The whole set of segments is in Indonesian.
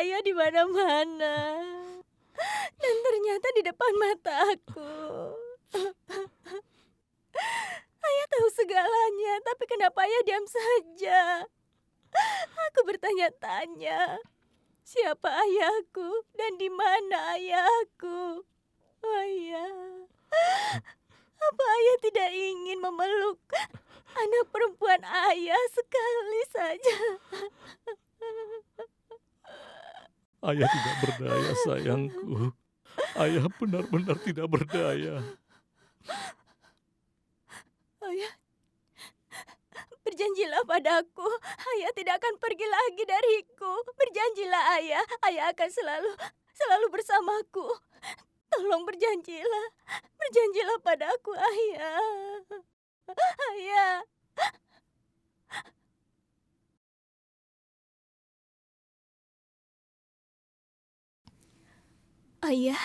ayah di mana-mana. Dan ternyata di depan mata aku. Ayah tahu segalanya, tapi kenapa ayah diam saja? Aku bertanya-tanya, siapa ayahku dan di mana ayahku? Ayah, apa ayah tidak ingin memeluk anak perempuan ayah sekali saja? Ayah tidak berdaya, sayangku. Ayah benar-benar tidak berdaya. Ayah, berjanjilah padaku, ayah tidak akan pergi lagi dariku. Berjanjilah ayah, ayah akan selalu bersamaku. Tolong berjanjilah, berjanjilah padaku ayah. Ayah. Ayah,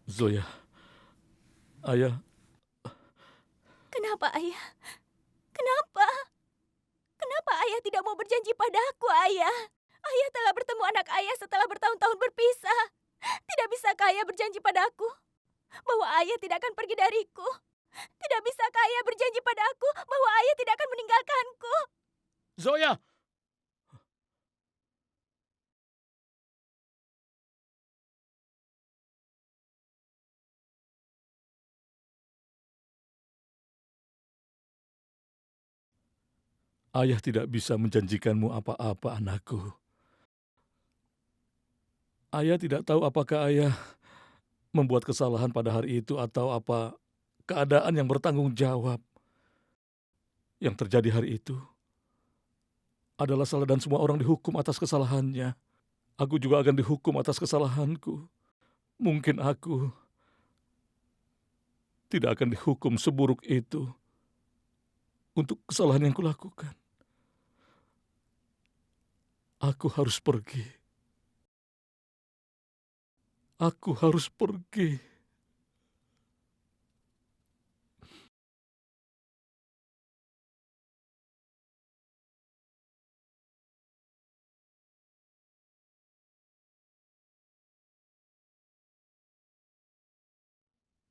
Zoya, ayah, kenapa ayah? Kenapa? Kenapa ayah tidak mau berjanji padaku, ayah? Ayah telah bertemu anak ayah setelah bertahun-tahun berpisah. Tidak bisakah ayah berjanji padaku bahwa ayah tidak akan pergi dariku? Tidak bisakah ayah berjanji padaku bahwa ayah tidak akan meninggalkanku? Zoya! Ayah tidak bisa menjanjikanmu apa-apa, anakku. Ayah tidak tahu apakah ayah membuat kesalahan pada hari itu atau apa keadaan yang bertanggung jawab. Yang terjadi hari itu adalah salah dan semua orang dihukum atas kesalahannya. Aku juga akan dihukum atas kesalahanku. Mungkin aku tidak akan dihukum seburuk itu untuk kesalahan yang kulakukan. Aku harus pergi. Aku harus pergi.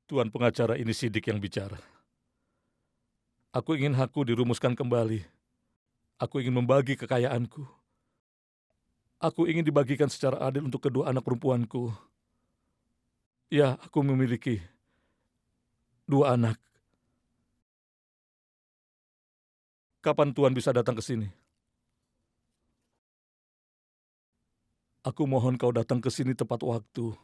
Tuan pengacara, ini Sidik yang bicara. Aku ingin hakku dirumuskan kembali. Aku ingin membagi kekayaanku. Aku ingin dibagikan secara adil untuk kedua anak perempuanku. Ya, aku memiliki dua anak. Kapan Tuan bisa datang ke sini? Aku mohon kau datang ke sini tepat waktu.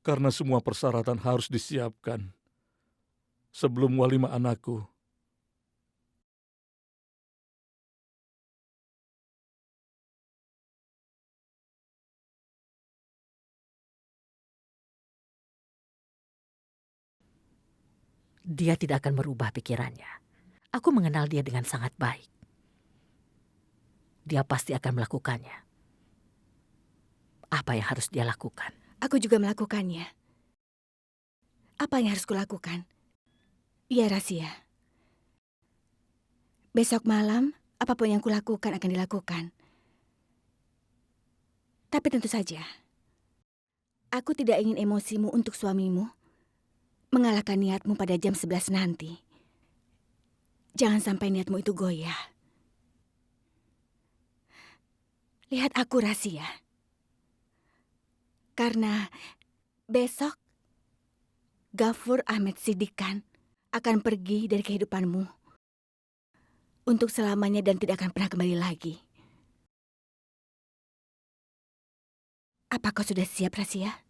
Karena semua persyaratan harus disiapkan sebelum walimah anakku. Dia tidak akan merubah pikirannya. Aku mengenal dia dengan sangat baik. Dia pasti akan melakukannya. Apa yang harus dia lakukan? Aku juga melakukannya. Apa yang harus kulakukan? Iya, Rahasia. Besok malam, apapun yang kulakukan akan dilakukan. Tapi tentu saja, aku tidak ingin emosimu untuk suamimu mengalahkan niatmu pada jam 11 nanti. Jangan sampai niatmu itu goyah. Lihat aku, Rahasia. Karena besok Ghafur Ahmed Siddiq akan pergi dari kehidupanmu untuk selamanya dan tidak akan pernah kembali lagi. Apa kau sudah siap, Rahasia?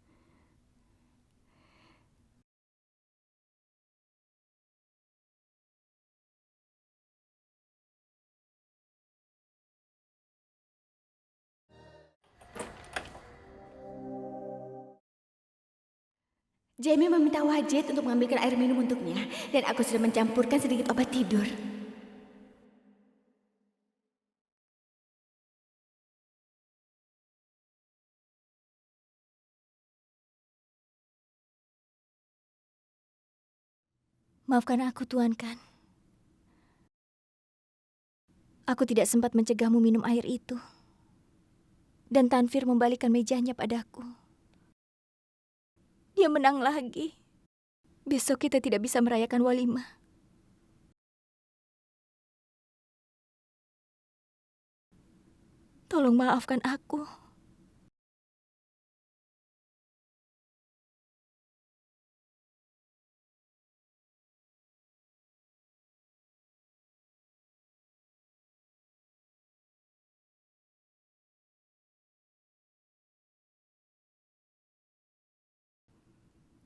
Jamie meminta Wajid untuk mengambilkan air minum untuknya, dan aku sudah mencampurkan sedikit obat tidur. Maafkan aku, Tuan Kan. Aku tidak sempat mencegahmu minum air itu. Dan Tanvir membalikkan mejanya padaku. Dia menang lagi. Besok kita tidak bisa merayakan walimah. Tolong maafkan aku.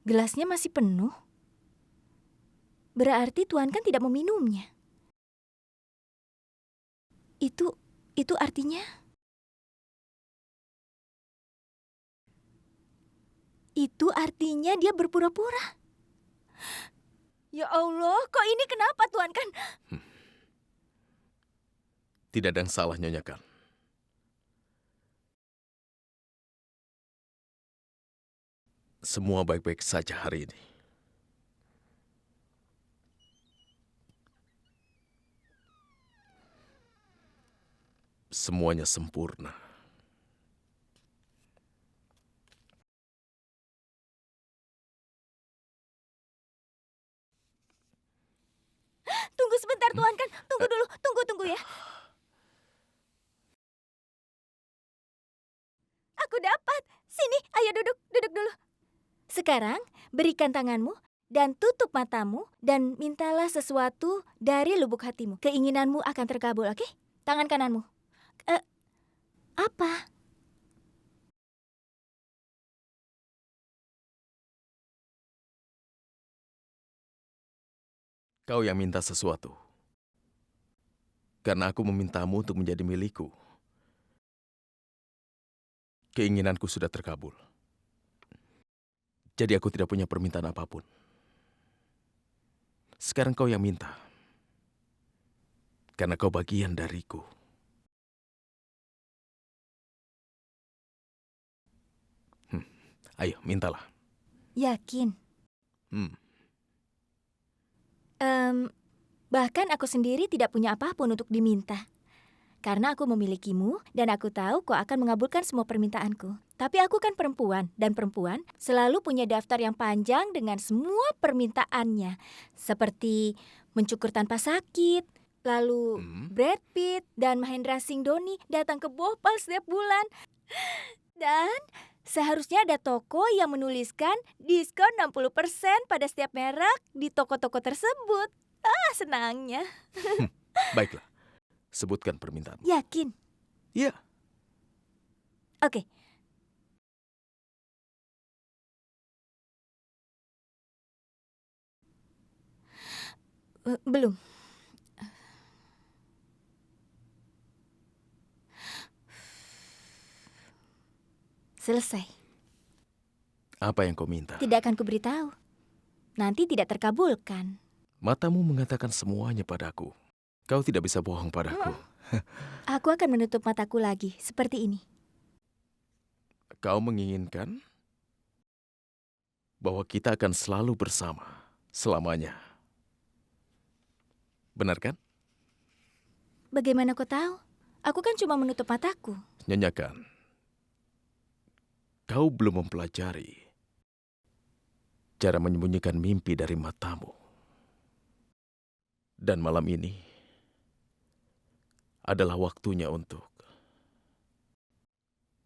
Gelasnya masih penuh. Berarti Tuan kan tidak meminumnya. Itu artinya? Itu artinya dia berpura-pura. Ya Allah, kok ini kenapa Tuan kan? Tidak ada yang salah, Nyonya Kan. Semua baik-baik saja hari ini. Semuanya sempurna. Tunggu sebentar Tuan kan. Tunggu dulu, tunggu ya. Aku dapat. Sini, ayo duduk dulu. Sekarang, berikan tanganmu dan tutup matamu dan mintalah sesuatu dari lubuk hatimu. Keinginanmu akan terkabul, oke? Tangan kananmu. Apa? Kau yang minta sesuatu. Karena aku memintamu untuk menjadi milikku. Keinginanku sudah terkabul. Jadi aku tidak punya permintaan apapun. Sekarang kau yang minta. Karena kau bagian dariku. Ayo, mintalah. Yakin? Bahkan aku sendiri tidak punya apapun untuk diminta. Karena aku memilikimu dan aku tahu kau akan mengabulkan semua permintaanku. Tapi aku kan perempuan, dan perempuan selalu punya daftar yang panjang dengan semua permintaannya. Seperti mencukur tanpa sakit, lalu Brad Pitt dan Mahendra Singh Dhoni datang ke Bhopal setiap bulan. Dan seharusnya ada toko yang menuliskan diskon 60% pada setiap merek di toko-toko tersebut. Senangnya. Baiklah, sebutkan permintaan. Yakin? Iya. Oke. Belum. Selesai. Apa yang kau minta? Tidak akan kuberitahu. Nanti tidak terkabulkan. Matamu mengatakan semuanya padaku. Kau tidak bisa bohong padaku. Aku akan menutup mataku lagi, seperti ini. Kau menginginkan bahwa kita akan selalu bersama, selamanya. Benar kan? Bagaimana kau tahu? Aku kan cuma menutup mataku. Nyonya Kan, kau belum mempelajari cara menyembunyikan mimpi dari matamu. Dan malam ini adalah waktunya untuk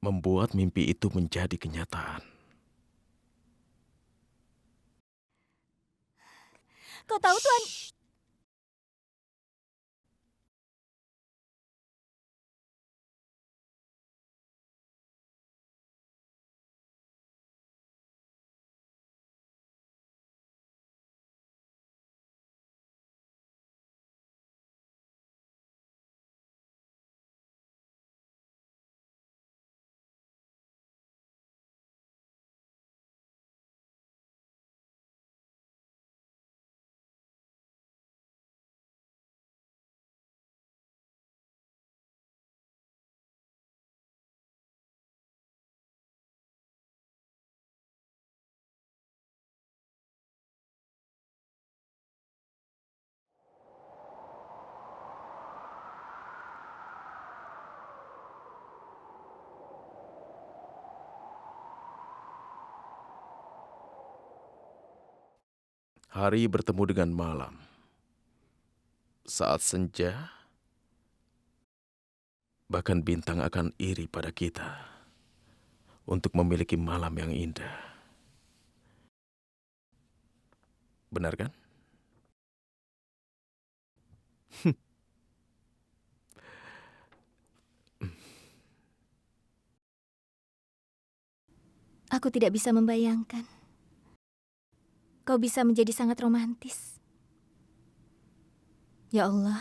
membuat mimpi itu menjadi kenyataan. Kau tahu Tuan... Hari bertemu dengan malam. Saat senja, bahkan bintang akan iri pada kita untuk memiliki malam yang indah. Benar kan? Aku tidak bisa membayangkan. Kau bisa menjadi sangat romantis. Ya Allah,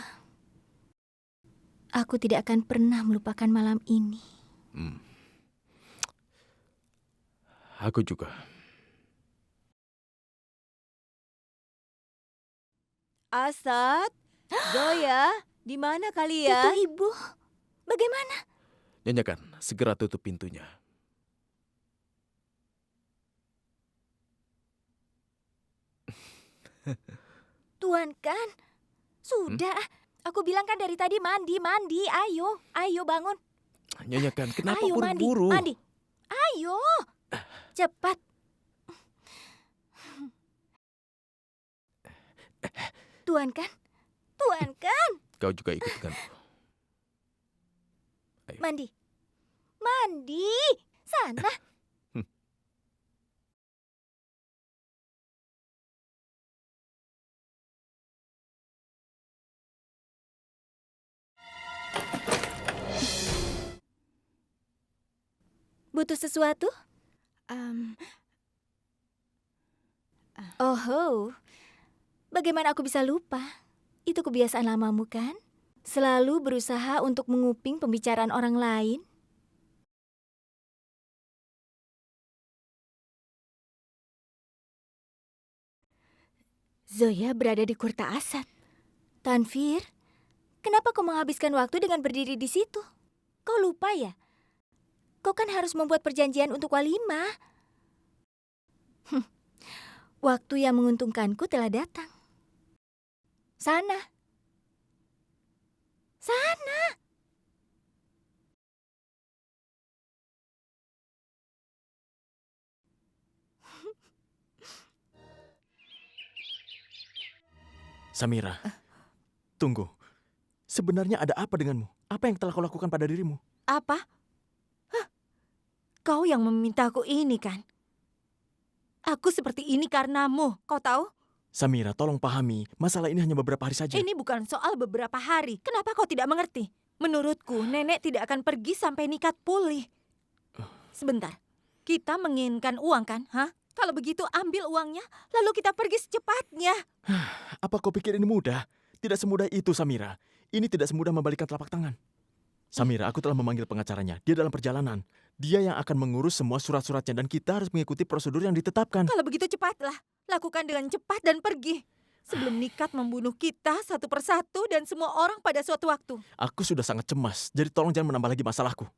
aku tidak akan pernah melupakan malam ini. Aku juga. Asad, Zoya, di mana Itu kalian? ibu. Bagaimana? Nyonya Kan, segera tutup pintunya. Tuan Kan, sudah. Aku bilang kan dari tadi mandi, mandi. Ayo, ayo bangun. Nyonya Kan, kenapa Ayo mandi, buru-buru? mandi. Ayo, cepat. Tuan Kan, Tuan Kan, Kau juga ikut denganku. Ayo. mandi. Mandi, sana. Butuh sesuatu? Oh, bagaimana aku bisa lupa? Itu kebiasaan lamamu kan? Selalu berusaha untuk menguping pembicaraan orang lain. Zoya berada di Kurta Asad. Tanfir, kenapa kau menghabiskan waktu dengan berdiri di situ? Kau lupa ya? Kau kan harus membuat perjanjian untuk walimah. Waktu yang menguntungkanku telah datang. Sana. Sana. Samira, tunggu. Sebenarnya ada apa denganmu? Apa yang telah kau lakukan pada dirimu? Apa? Hah? Kau yang memintaku ini kan? Aku seperti ini karenamu, kau tahu? Samira, tolong pahami, masalah ini hanya beberapa hari saja. Ini bukan soal beberapa hari. Kenapa kau tidak mengerti? Menurutku, nenek tidak akan pergi sampai Nikat pulih. Sebentar, kita menginginkan uang kan? Hah? Kalau begitu ambil uangnya, lalu kita pergi secepatnya. Apa kau pikir ini mudah? Tidak semudah itu, Samira. Ini tidak semudah membalikan telapak tangan. Samira, aku telah memanggil pengacaranya. Dia dalam perjalanan. Dia yang akan mengurus semua surat-suratnya dan kita harus mengikuti prosedur yang ditetapkan. Kalau begitu cepatlah. Lakukan dengan cepat dan pergi. Sebelum Nikat membunuh kita satu persatu dan semua orang pada suatu waktu. Aku sudah sangat cemas, jadi tolong jangan menambah lagi masalahku.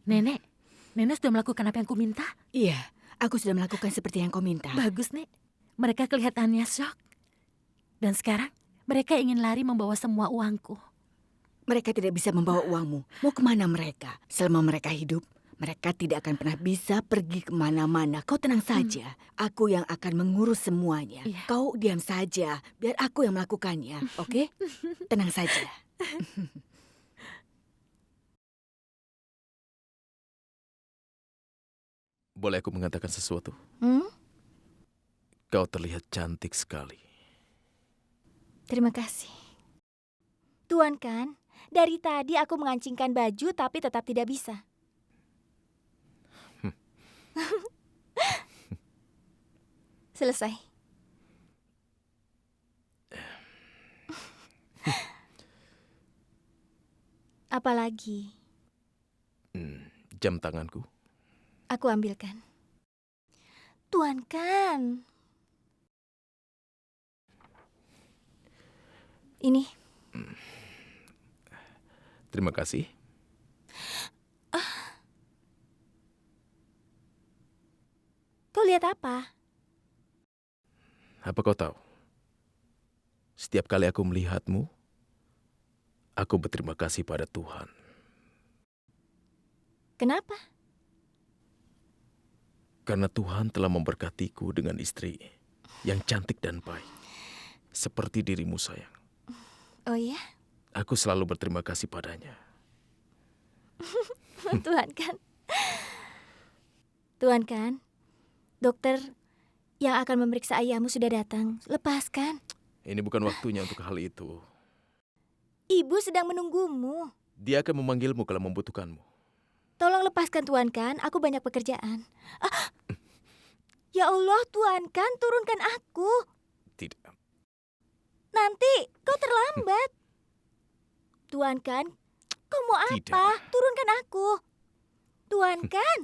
Nenek, Nenek sudah melakukan apa yang ku minta? Iya, aku sudah melakukan seperti yang kau minta. Bagus, Nek. Mereka kelihatannya syok. Dan sekarang mereka ingin lari membawa semua uangku. Mereka tidak bisa membawa uangmu. Mau kemana mereka? Selama mereka hidup, mereka tidak akan pernah bisa pergi kemana-mana. Kau tenang saja. Aku yang akan mengurus semuanya. Iya. Kau diam saja. Biar aku yang melakukannya. Oke? Tenang saja. Boleh aku mengatakan sesuatu? Kau terlihat cantik sekali. Terima kasih. Tuan Kan, dari tadi aku mengancingkan baju tapi tetap tidak bisa. Selesai. Apalagi, Jam tanganku. aku ambilkan. Tuan Kan. Ini. Terima kasih. Kau lihat apa? Apa kau tahu? Setiap kali aku melihatmu, aku berterima kasih pada Tuhan. Kenapa? Karena Tuhan telah memberkatiku dengan istri yang cantik dan baik. Seperti dirimu, sayang. Oh ya, Aku selalu berterima kasih padanya. Tuhan kan. Tuhan kan, dokter yang akan memeriksa ayahmu sudah datang. Lepaskan. Ini bukan waktunya untuk hal itu. Ibu sedang menunggumu. Dia akan memanggilmu kalau membutuhkanmu. Tolong lepaskan Tuan kan, aku banyak pekerjaan. Ya Allah, Tuan kan, turunkan aku. Tidak. Nanti kau terlambat. Tuan kan, kau mau apa? Tidak. Turunkan aku. Tuan kan.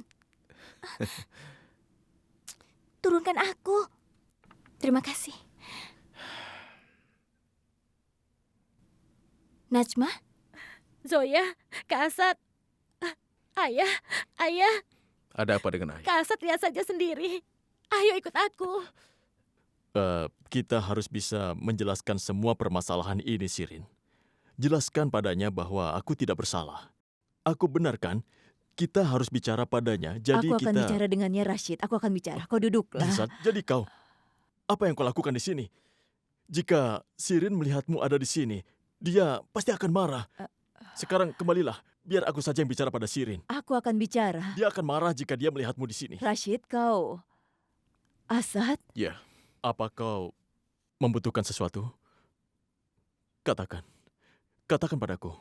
Turunkan aku. Terima kasih. Najma? Zoya, Kak Asad. Ayah, ayah, Ada apa dengan ayah? Kak Asad lihat saja sendiri. Ayo ikut aku. Kita harus bisa menjelaskan semua permasalahan ini, Sirin. Jelaskan padanya bahwa aku tidak bersalah. Aku benar kan? Kita harus bicara padanya. Jadi Aku akan kita bicara dengannya, Rashid. Aku akan bicara. Kau duduklah. Nizat, jadi kau, apa yang kau lakukan di sini? Jika Sirin melihatmu ada di sini, dia pasti akan marah. Sekarang kembalilah, biar aku saja yang bicara pada Sirin. Aku akan bicara. Dia akan marah jika dia melihatmu di sini. Rashid, kau... Asad, Ya, Apa kau membutuhkan sesuatu? Katakan. Katakan padaku.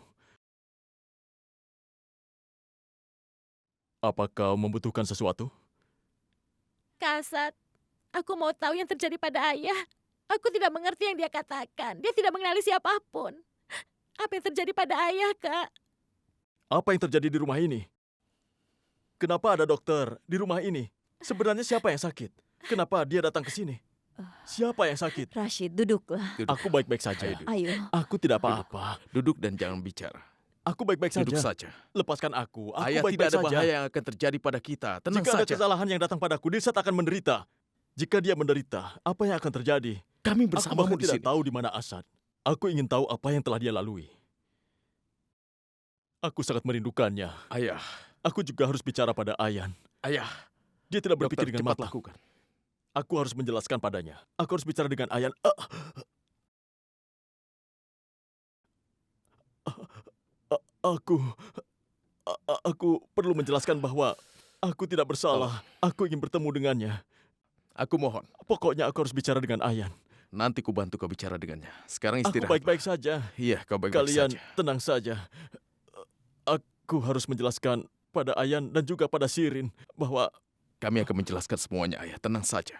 Apa kau membutuhkan sesuatu? Kak Asad, aku mau tahu yang terjadi pada ayah. Aku tidak mengerti yang dia katakan. Dia tidak mengenali siapapun. Apa yang terjadi pada ayah, Kak? Apa yang terjadi di rumah ini? Kenapa ada dokter di rumah ini? Sebenarnya siapa yang sakit? Kenapa dia datang ke sini? Siapa yang sakit? Rashid, duduklah. duduk. Aku baik-baik saja. Ayo, duduk. Ayo. Aku tidak apa-apa. Duduk dan jangan bicara. Aku baik-baik Duduk saja. saja. Lepaskan aku. Aku Ayah, tidak baik-baik ada saja. bahaya yang akan terjadi pada kita. Tenang Jika ada saja. kesalahan yang datang padaku, Dilsat akan menderita. Jika dia menderita, apa yang akan terjadi? Kami Aku bersamamu bahkan di tidak sini. tahu di mana Asad. Aku ingin tahu apa yang telah dia lalui. Aku sangat merindukannya. Ayah, Aku juga harus bicara pada Ayan. ayah. Dia tidak Dokter, berpikir dengan cepat matang. lakukan. Aku harus menjelaskan padanya. Aku harus bicara dengan Ayan. Aku... Aku perlu menjelaskan bahwa aku tidak bersalah. Aku ingin bertemu dengannya. Aku mohon, Pokoknya aku harus bicara dengan Ayan. nanti ku bantu kau bicara dengannya. Sekarang Aku istirahat. baik-baik saja. Iya, kau baik-baik Kalian saja. tenang saja. Aku harus menjelaskan pada Ayan dan juga pada Sirin bahwa Kami akan menjelaskan semuanya, ayah. Tenang saja.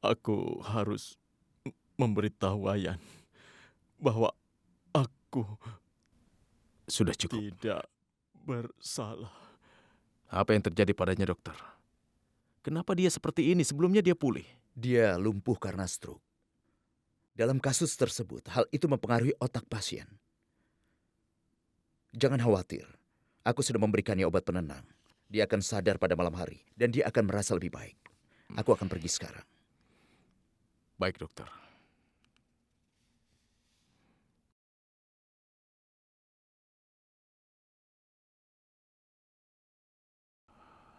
aku harus memberitahu Ayan bahwa aku Sudah cukup. tidak bersalah. Apa yang terjadi padanya, dokter? Kenapa dia seperti ini? Sebelumnya dia pulih. Dia lumpuh karena stroke. Dalam kasus tersebut, hal itu mempengaruhi otak pasien. Jangan khawatir, aku sudah memberikannya obat penenang. Dia akan sadar pada malam hari, dan dia akan merasa lebih baik. Aku akan pergi sekarang. Baik, dokter.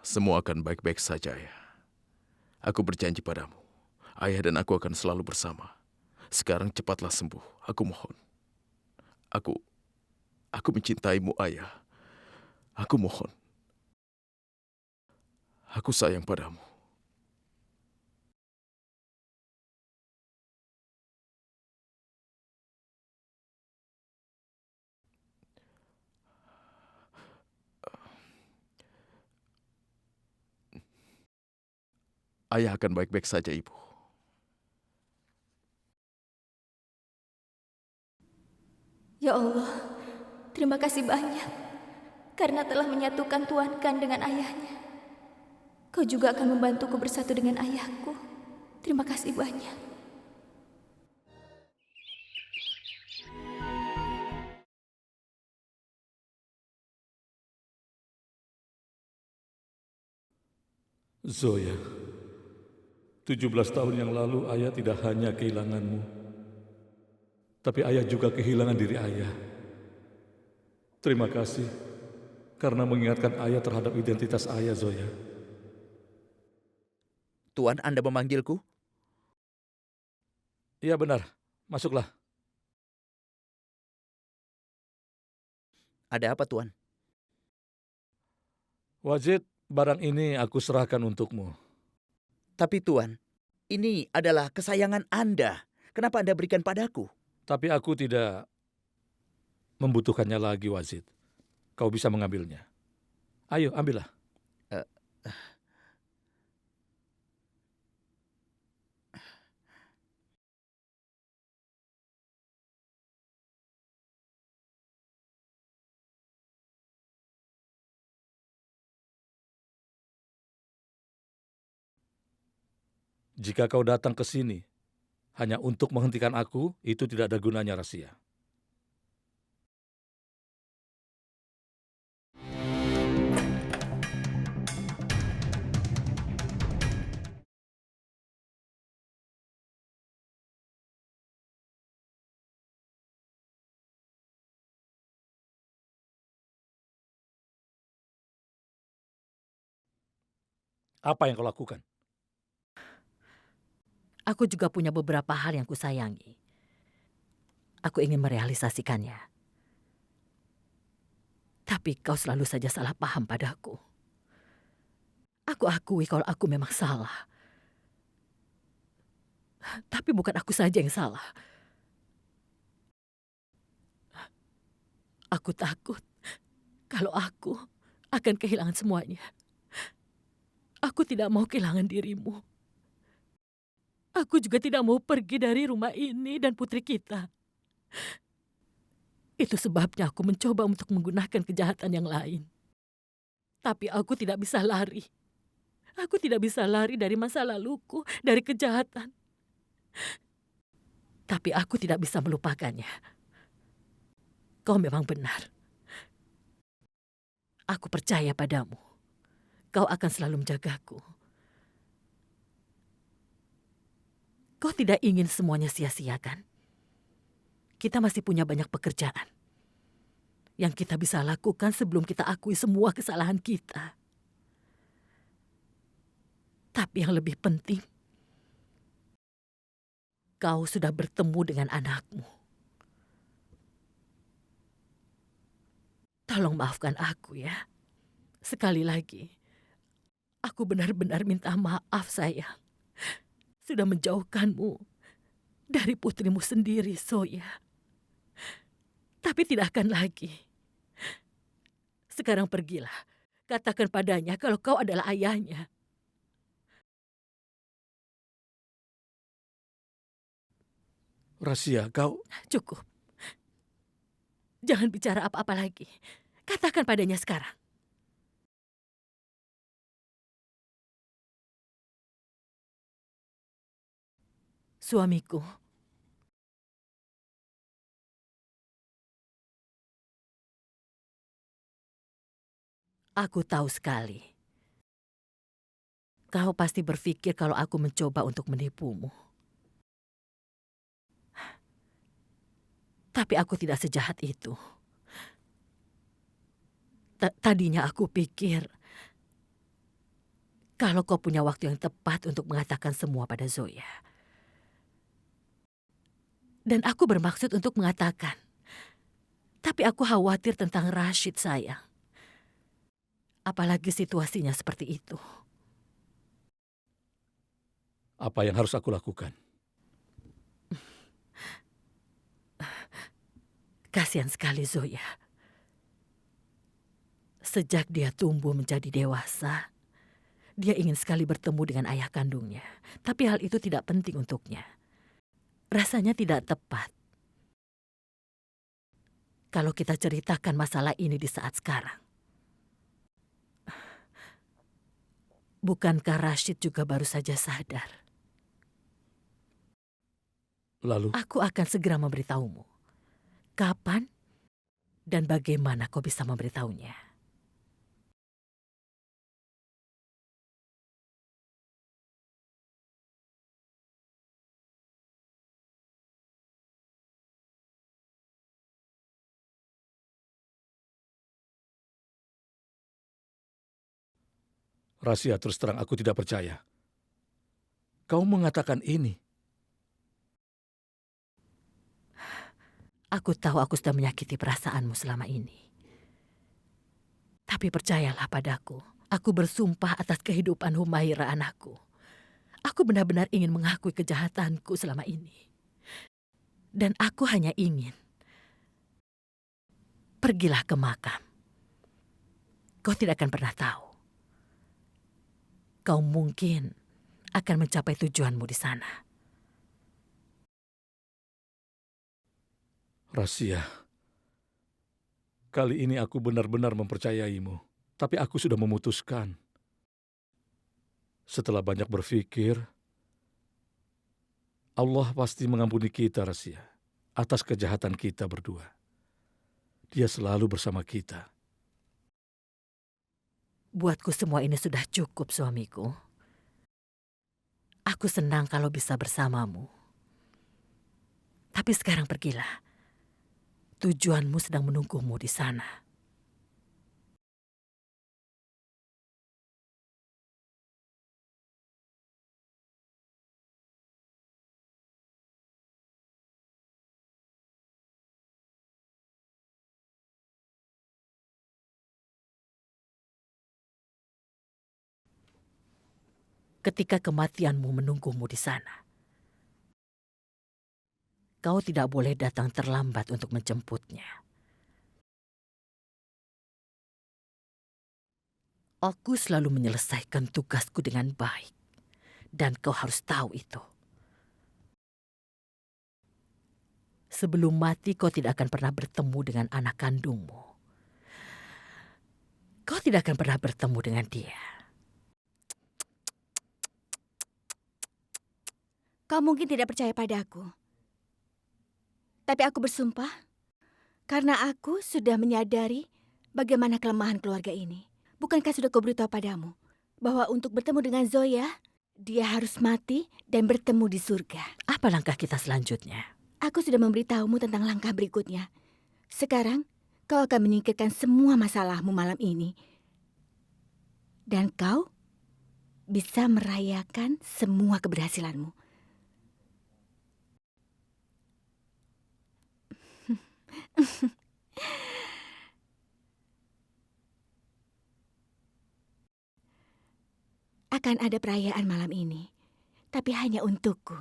Semua akan baik-baik saja, ayah. Aku berjanji padamu. Ayah dan aku akan selalu bersama. Sekarang cepatlah sembuh. Aku mohon. Aku mencintaimu, ayah. Aku mohon. Aku sayang padamu. Ayah akan baik-baik saja, Ibu. Ya Allah, terima kasih banyak karena telah menyatukan Tuan Kan dengan ayahnya. Kau juga akan membantuku bersatu dengan ayahku. Terima kasih banyak. Zoya, 17 tahun yang lalu ayah tidak hanya kehilanganmu, tapi ayah juga kehilangan diri ayah. Terima kasih karena mengingatkan ayah terhadap identitas ayah, Zoya. Tuan, Anda memanggilku? Iya benar, masuklah. Ada apa, Tuan? Wajid, barang ini aku serahkan untukmu. Tapi Tuan, ini adalah kesayangan Anda. Kenapa Anda berikan padaku? Tapi aku tidak membutuhkannya lagi, Wajid. Kau bisa mengambilnya. Ayo, ambillah. Jika kau datang ke sini hanya untuk menghentikan aku, itu tidak ada gunanya, Rahasia. Apa yang kau lakukan? Aku juga punya beberapa hal yang kusayangi. Aku ingin merealisasikannya. Tapi kau selalu saja salah paham padaku. Aku akui kalau aku memang salah. Tapi bukan aku saja yang salah. Aku takut kalau aku akan kehilangan semuanya. Aku tidak mau kehilangan dirimu. Aku juga tidak mau pergi dari rumah ini dan putri kita. Itu sebabnya aku mencoba untuk menggunakan kejahatan yang lain. Tapi aku tidak bisa lari. Aku tidak bisa lari dari masa laluku, dari kejahatan. Tapi aku tidak bisa melupakannya. Kau memang benar. Aku percaya padamu. Kau akan selalu menjagaku. Kau tidak ingin semuanya sia-sia, kan? Kita masih punya banyak pekerjaan yang kita bisa lakukan sebelum kita akui semua kesalahan kita. Tapi yang lebih penting, kau sudah bertemu dengan anakmu. Tolong maafkan aku ya. Sekali lagi, aku benar-benar minta maaf, sayang. Sudah menjauhkanmu dari putrimu sendiri, Zoya. Tapi tidak akan lagi. Sekarang pergilah. Katakan padanya kalau kau adalah ayahnya. Rahasia, kau... Cukup. Jangan bicara apa-apa lagi. Katakan padanya sekarang. Suamiku, aku tahu sekali. Kau pasti berpikir kalau aku mencoba untuk menipumu. Tapi aku tidak sejahat itu. Tadinya aku pikir kalau kau punya waktu yang tepat untuk mengatakan semua pada Zoya. Dan aku bermaksud untuk mengatakan. Tapi aku khawatir tentang Rashid, sayang. Apalagi situasinya seperti itu. Apa yang harus aku lakukan? Kasihan sekali Zoya. Sejak dia tumbuh menjadi dewasa, dia ingin sekali bertemu dengan ayah kandungnya. Tapi hal itu tidak penting untuknya. Rasanya tidak tepat kalau kita ceritakan masalah ini di saat sekarang. Bukankah Rashid juga baru saja sadar? Lalu? Aku akan segera memberitahumu. Kapan dan bagaimana kau bisa memberitahunya? Rahasia, terus terang aku tidak percaya. Kau mengatakan ini. Aku tahu aku sudah menyakiti perasaanmu selama ini. Tapi percayalah padaku, aku bersumpah atas kehidupan Humaira anakku. Aku benar-benar ingin mengakui kejahatanku selama ini. Dan aku hanya ingin, pergilah ke makam. Kau tidak akan pernah tahu. Kau mungkin akan mencapai tujuanmu di sana. Rahasia, kali ini aku benar-benar mempercayaimu. Tapi aku sudah memutuskan. Setelah banyak berpikir, Allah pasti mengampuni kita, Rahasia, atas kejahatan kita berdua. Dia selalu bersama kita. Buatku semua ini sudah cukup, suamiku. Aku senang kalau bisa bersamamu. Tapi sekarang pergilah. Tujuanmu sedang menunggumu di sana. Ketika kematianmu menunggumu di sana, kau tidak boleh datang terlambat untuk menjemputnya. Aku selalu menyelesaikan tugasku dengan baik, dan kau harus tahu itu. Sebelum mati, kau tidak akan pernah bertemu dengan anak kandungmu. Kau tidak akan pernah bertemu dengan dia. Kau mungkin tidak percaya padaku. Tapi aku bersumpah, karena aku sudah menyadari bagaimana kelemahan keluarga ini. Bukankah sudah kuberitahu padamu bahwa untuk bertemu dengan Zoya, dia harus mati dan bertemu di surga. Apa langkah kita selanjutnya? Aku sudah memberitahumu tentang langkah berikutnya. Sekarang, kau akan menyingkirkan semua masalahmu malam ini. Dan kau bisa merayakan semua keberhasilanmu. Akan ada perayaan malam ini, tapi hanya untukku.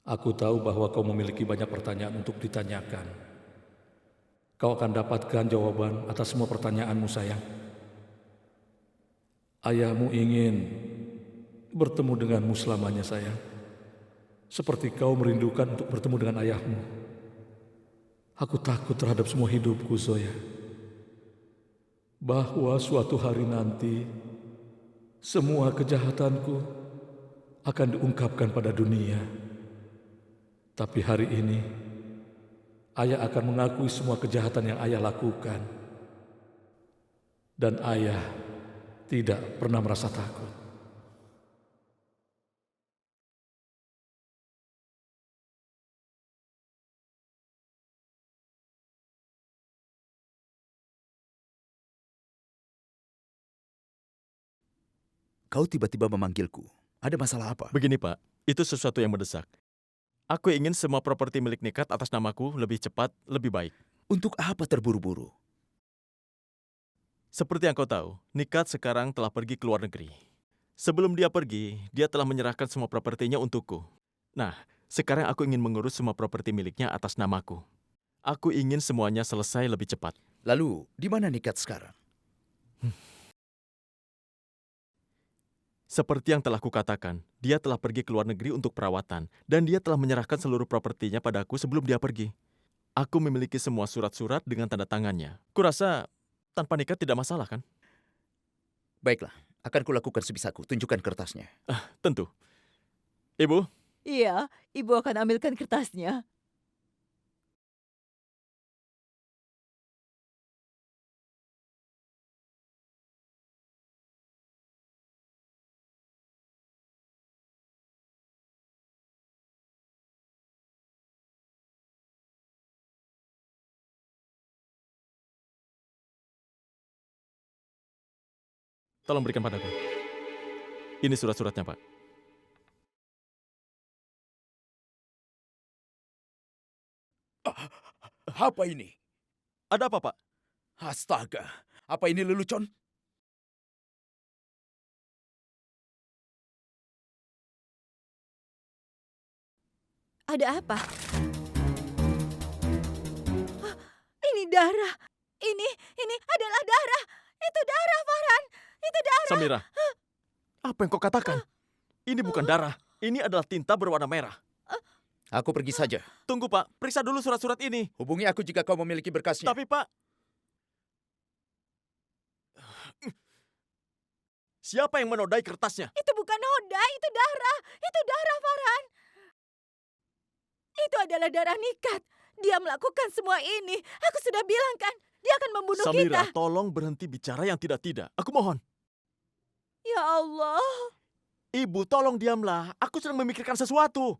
Aku tahu bahwa kau memiliki banyak pertanyaan untuk ditanyakan. Kau akan dapatkan jawaban atas semua pertanyaanmu, sayang. Ayahmu ingin bertemu denganmu selamanya, sayang. Seperti kau merindukan untuk bertemu dengan ayahmu. Aku takut terhadap semua hidupku, Zoya. Bahwa suatu hari nanti, semua kejahatanku akan diungkapkan pada dunia. Tapi hari ini, ayah akan mengakui semua kejahatan yang ayah lakukan. Dan ayah tidak pernah merasa takut. Kau tiba-tiba memanggilku. Ada masalah apa? Begini Pak, itu sesuatu yang mendesak. Aku ingin semua properti milik Nikat atas namaku lebih cepat, lebih baik. Untuk apa terburu-buru? Seperti yang kau tahu, Nikat sekarang telah pergi ke luar negeri. Sebelum dia pergi, dia telah menyerahkan semua propertinya untukku. Nah, sekarang aku ingin mengurus semua properti miliknya atas namaku. Aku ingin semuanya selesai lebih cepat. Lalu, di mana Nikat sekarang? Seperti yang telah kukatakan, dia telah pergi ke luar negeri untuk perawatan, dan dia telah menyerahkan seluruh propertinya padaku sebelum dia pergi. Aku memiliki semua surat-surat dengan tanda tangannya. Kurasa tanpa nikah tidak masalah, kan? Baiklah, akan kulakukan sebisaku. Tunjukkan kertasnya. Tentu. Ibu, Iya, ibu akan ambilkan kertasnya. tolong berikan padaku. Ini surat-suratnya, Pak. Apa ini? Ada apa, Pak? Astaga, apa ini lelucon? Ada apa? Hah, ini darah. Ini adalah darah. Itu darah, Farhan. Itu darah. Samira, apa yang kau katakan? Ini bukan darah. Ini adalah tinta berwarna merah. Aku pergi saja. Tunggu, Pak. Periksa dulu surat-surat ini. Hubungi aku jika kau memiliki berkasnya. Tapi, Pak... Siapa yang menodai kertasnya? Itu bukan noda, itu darah. Itu darah, Farhan. Itu adalah darah Nikat. Dia melakukan semua ini. Aku sudah bilang kan, dia akan membunuh Samira, kita. tolong berhenti bicara yang tidak-tidak. Aku mohon. Ya Allah. Ibu, tolong diamlah. Aku sedang memikirkan sesuatu.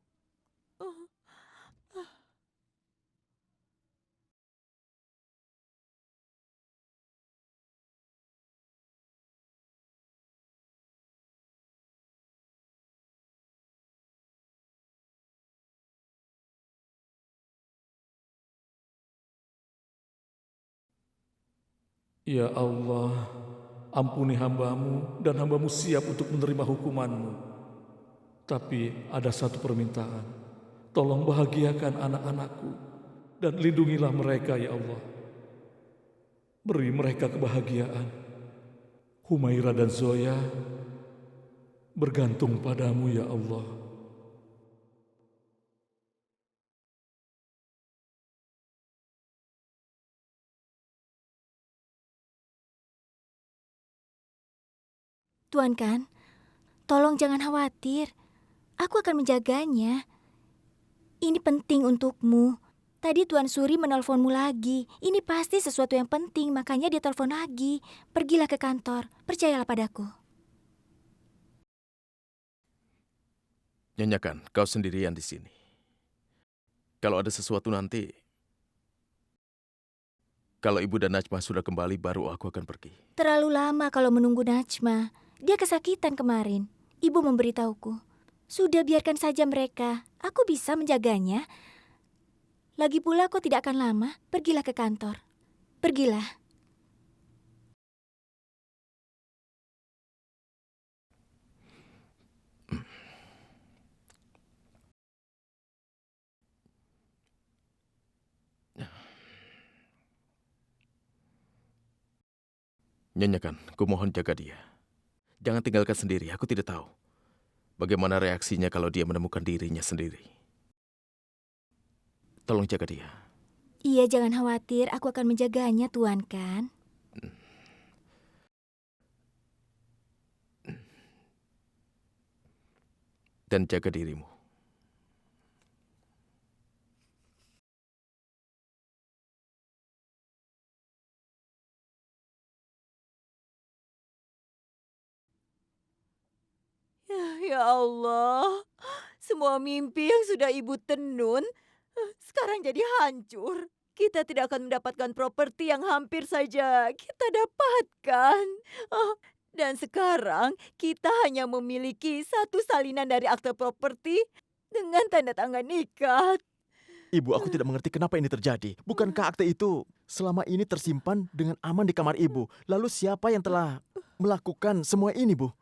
Ya Allah, ampuni hambamu dan hambamu siap untuk menerima hukumanmu. Tapi ada satu permintaan, tolong bahagiakan anak-anakku dan lindungilah mereka ya Allah. Beri mereka kebahagiaan. Humaira dan Zoya bergantung padamu ya Allah. Tuan Kan, tolong jangan khawatir. Aku akan menjaganya. Ini penting untukmu. Tadi Tuan Suri menelponmu lagi. Ini pasti sesuatu yang penting, makanya dia telepon lagi. Pergilah ke kantor, percayalah padaku. Nyonya Kan, kau sendirian di sini. Kalau ada sesuatu nanti, kalau Ibu dan Najma sudah kembali, baru aku akan pergi. Terlalu lama kalau menunggu Najma. Dia kesakitan kemarin. Ibu memberitahuku. Sudah biarkan saja mereka. Aku bisa menjaganya. Lagi pula kau tidak akan lama. Pergilah ke kantor. Pergilah. Nyonya Kan, kumohon jaga dia. Jangan tinggalkan sendiri, aku tidak tahu bagaimana reaksinya kalau dia menemukan dirinya sendiri. Tolong jaga dia. Iya, jangan khawatir. Aku akan menjaganya, Tuan Kan. Dan jaga dirimu. Ya Allah, semua mimpi yang sudah ibu tenun sekarang jadi hancur. Kita tidak akan mendapatkan properti yang hampir saja kita dapatkan. Dan sekarang kita hanya memiliki satu salinan dari akte properti dengan tanda tangan Nikat. Ibu, aku tidak mengerti kenapa ini terjadi. Bukankah akte itu selama ini tersimpan dengan aman di kamar ibu? Lalu siapa yang telah melakukan semua ini, Bu?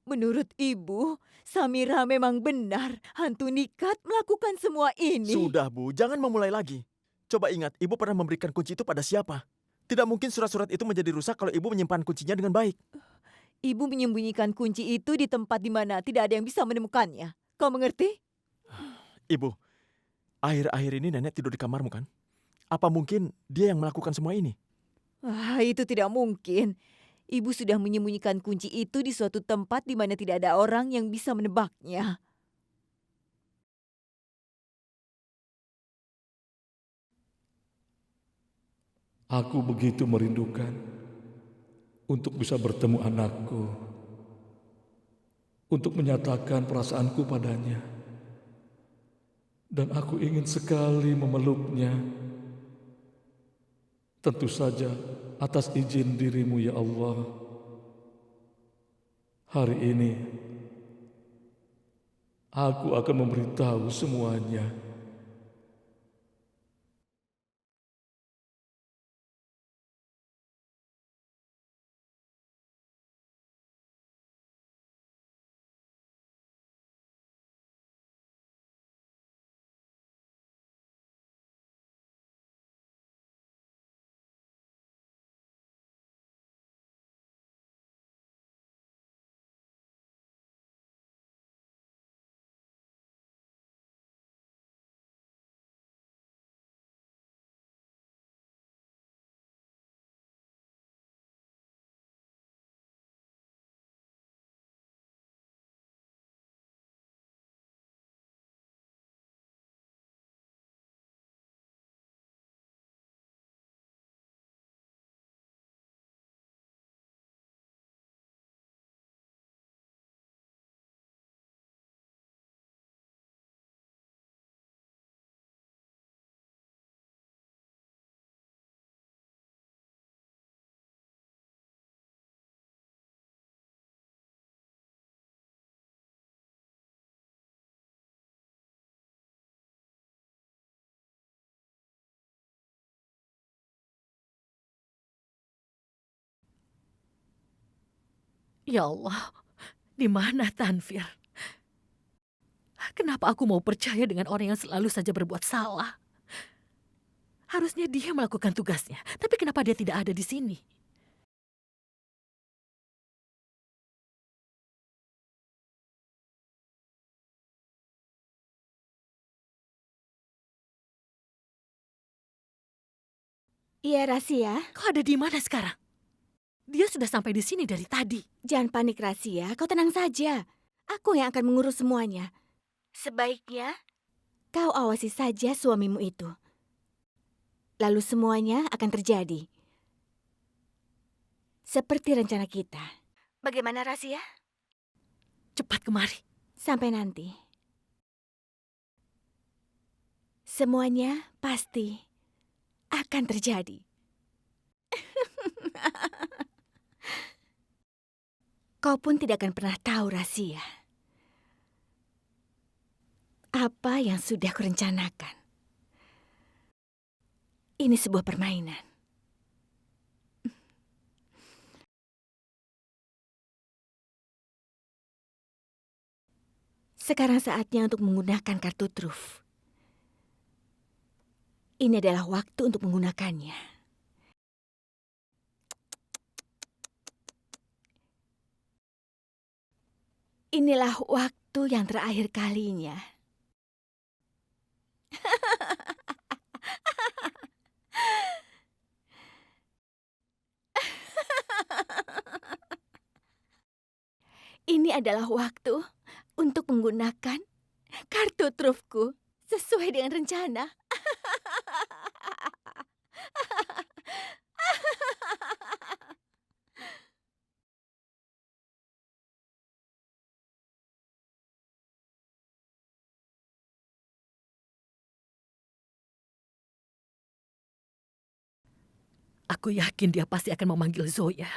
Menurut ibu, Samira memang benar. Hantu Nikat melakukan semua ini. Sudah, Bu. Jangan memulai lagi. Coba ingat, ibu pernah memberikan kunci itu pada siapa? Tidak mungkin surat-surat itu menjadi rusak kalau ibu menyimpan kuncinya dengan baik. Ibu menyembunyikan kunci itu di tempat di mana tidak ada yang bisa menemukannya. Kau mengerti? Ibu, akhir-akhir ini nenek tidur di kamarmu kan? Apa mungkin dia yang melakukan semua ini? Itu tidak mungkin. Ibu sudah menyembunyikan kunci itu di suatu tempat di mana tidak ada orang yang bisa menebaknya. Aku begitu merindukan untuk bisa bertemu anakku, untuk menyatakan perasaanku padanya. Dan aku ingin sekali memeluknya. Tentu saja atas izin dirimu ya Allah. Hari ini aku akan memberitahu semuanya. Ya Allah, di mana Tanvir? Kenapa aku mau percaya dengan orang yang selalu saja berbuat salah? Harusnya dia melakukan tugasnya, tapi kenapa dia tidak ada di sini? Iya, Rasia. Kau ada di mana sekarang? Dia sudah sampai di sini dari tadi. Jangan panik, Rasia. Kau tenang saja. Aku yang akan mengurus semuanya. Sebaiknya kau awasi saja suamimu itu. Lalu semuanya akan terjadi seperti rencana kita. Bagaimana, Rasia? Cepat kemari. Sampai nanti. Semuanya pasti akan terjadi. Kau pun tidak akan pernah tahu, Rasia, apa yang sudah kurencanakan. Ini sebuah permainan. Sekarang saatnya untuk menggunakan kartu truf. Ini adalah waktu untuk menggunakannya. Inilah waktu yang terakhir kalinya. Ini adalah waktu untuk menggunakan kartu trufku sesuai dengan rencana. Aku yakin dia pasti akan memanggil Zoya.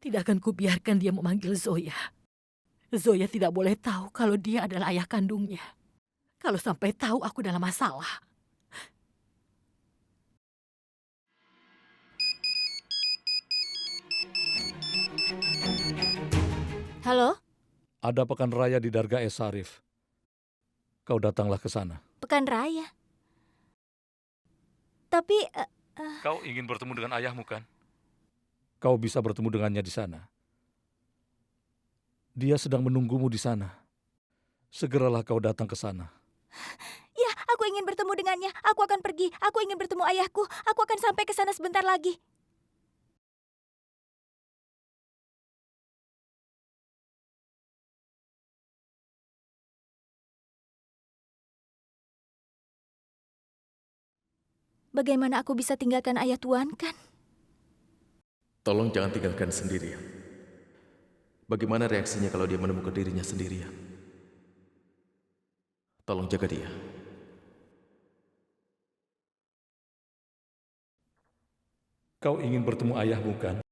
Tidak akan kubiarkan dia memanggil Zoya. Zoya tidak boleh tahu kalau dia adalah ayah kandungnya. Kalau sampai tahu aku dalam masalah. Halo, Ada pekan raya di Darga Es Sarif. Kau datanglah ke sana. Pekan Raya. Tapi Kau ingin bertemu dengan ayahmu kan? kau bisa bertemu dengannya di sana. Dia sedang menunggumu di sana. Segeralah kau datang ke sana. Ya, aku ingin bertemu dengannya. Aku akan pergi. Aku ingin bertemu ayahku. Aku akan sampai ke sana sebentar lagi. Bagaimana aku bisa tinggalkan ayah Tuan kan? Tolong jangan tinggalkan sendirian. Bagaimana reaksinya kalau dia menemukan dirinya sendirian? Tolong jaga dia. Kau ingin bertemu ayahmu kan?